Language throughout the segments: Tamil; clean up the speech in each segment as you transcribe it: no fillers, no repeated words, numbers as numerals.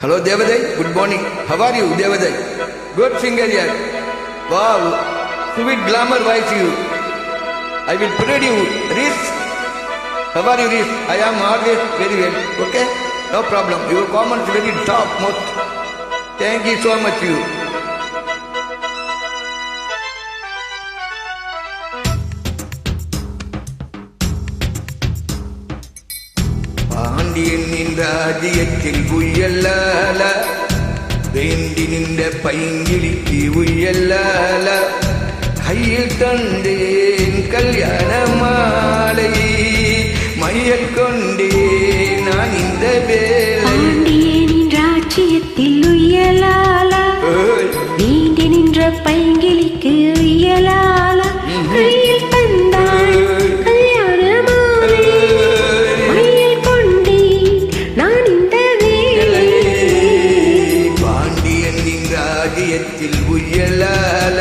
Hello Devaday, good morning. How are you Devaday? Good singer here. Wow, sweet glamour voice you. I will parade you. Reese, how are you Reese? I am always very well. Okay? No problem. Your comments very top most. Thank you so much you. Pandian நின்ற ராஜ்யத்தில் உயல்லால வேண்டி நின்ற பைங்கிழிக்கு உயல்லால கையில் தந்தேன் கல்யாண மாலை மையல் கொண்டேன் நான் இந்த வேலை பாண்டியனின் ராஜ்யத்தில் உயலால வேண்டி நின்ற பைங்கிழிக்கு உயலால கையில் தந்தான் கல்யாண மாலை மையல் கொண்டேன் நான் இந்த வேலை பாண்டியனின் ராஜ்யத்தில் உயலால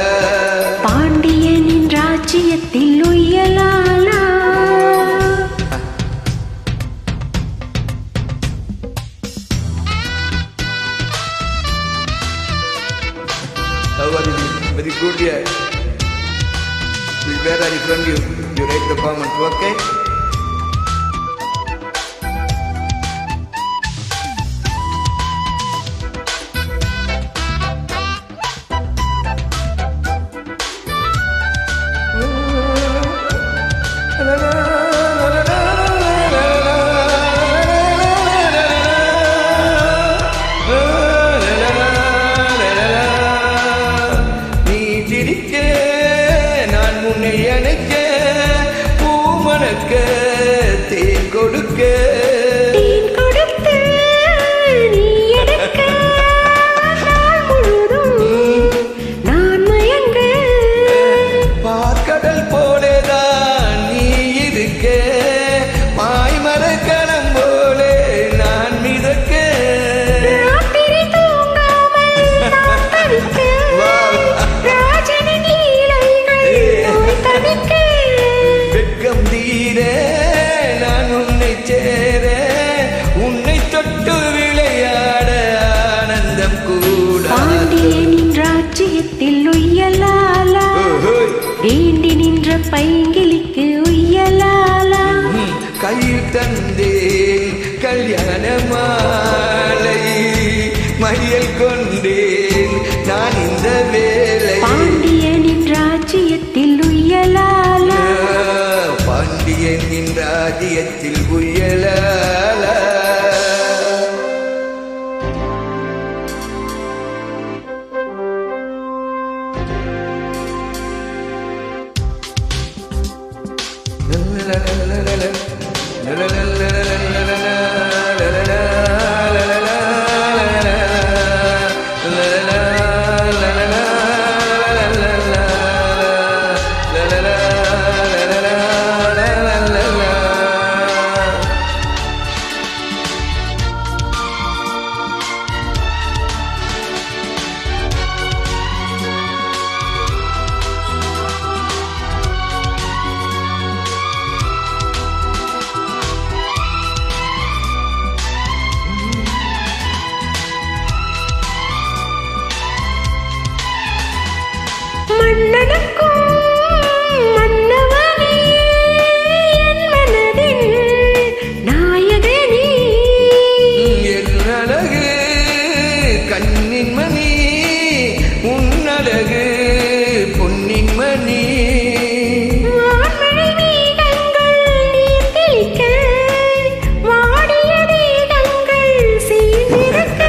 பாண்டியனின் ராஜ்யத்தில் உயலால How are you? Very good, yeah. Where are you from you? You write the comments, okay? தேன் கொடுக்க தேன் கொடுத்து நீ எடுக்க நாள் முழுதும் நான் மயங்க பார்க்கடல் போலேதான் நீ இருக்க மாய்மரக்கலம் போலே நான் மிதக்க ராத்திரி தூங்காமல் நான் தவிக்க ராஜனின் லீலைகள் நோய் தவிக்க வெட்கம் தீர நான் உன்னை சேர உன்னை தொட்டு விளையாட ஆனந்தம் கூட பாண்டியனின் ராஜ்யத்தில் உய்யலாலா வேண்டி நின்ற பைங்கிழிக்கு உய்யலாலா கையில் தந்தேன் கல்யாண மாலை மையல் கொண்டேன் நான் இந்த வேலை பாண்டியனின் ராஜ்யத்தில் உய்யலாலா பாண்டியனின் ராஜ்யத்தில் உயலால மன்னனுக்கும் மன்னவனே என் மனதின் நாயகனே என் அழகு கண்ணின் மணி உன் அழகு பொன்னின் மணி வான்மழை மேகங்கள் நீர் தெளிக்க வாடிய தேகங்கள் சீர்திருக்க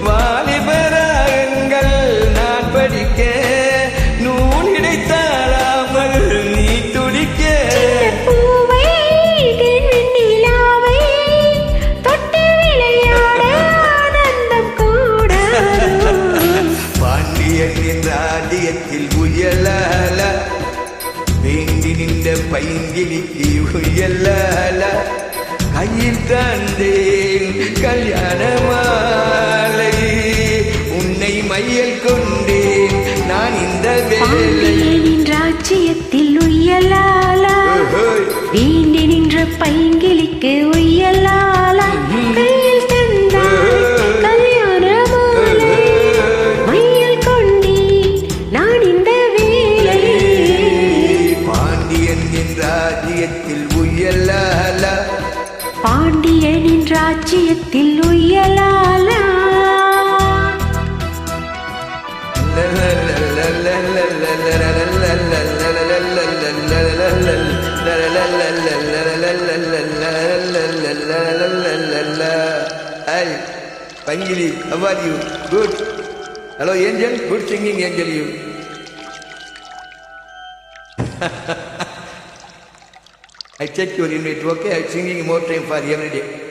வாலிபராகங்கள் நான் படிக்க நூல் இடைத்தாழாமல் நீ துடிக்க பூவை நிலாவை தொட்டு விளையாட ஆனந்தம் கூட பாண்டியனின் ராஜ்யத்தில் உயலால வேண்டி நின்ற பைங்கிழிக்கு உயலால கையில் தந்தேன் கல்யாண மாலை உன்னை மையல் கொண்டேன் நான் இந்த வேலை பாண்டியனின் ராஜ்யத்தில் உய்யலாலா வேண்டி நின்ற பைங்கிழிக்கு உய்யலாலா கையில் தந்தாய் உயலாலா பாண்டியனின் ராஜ்யத்தில் உய்யலாலா Hi, Pangili, how are you? Good. Hello, Angel. Good singing, Angel. You. I check your invite. Okay, I'm singing more time for every day.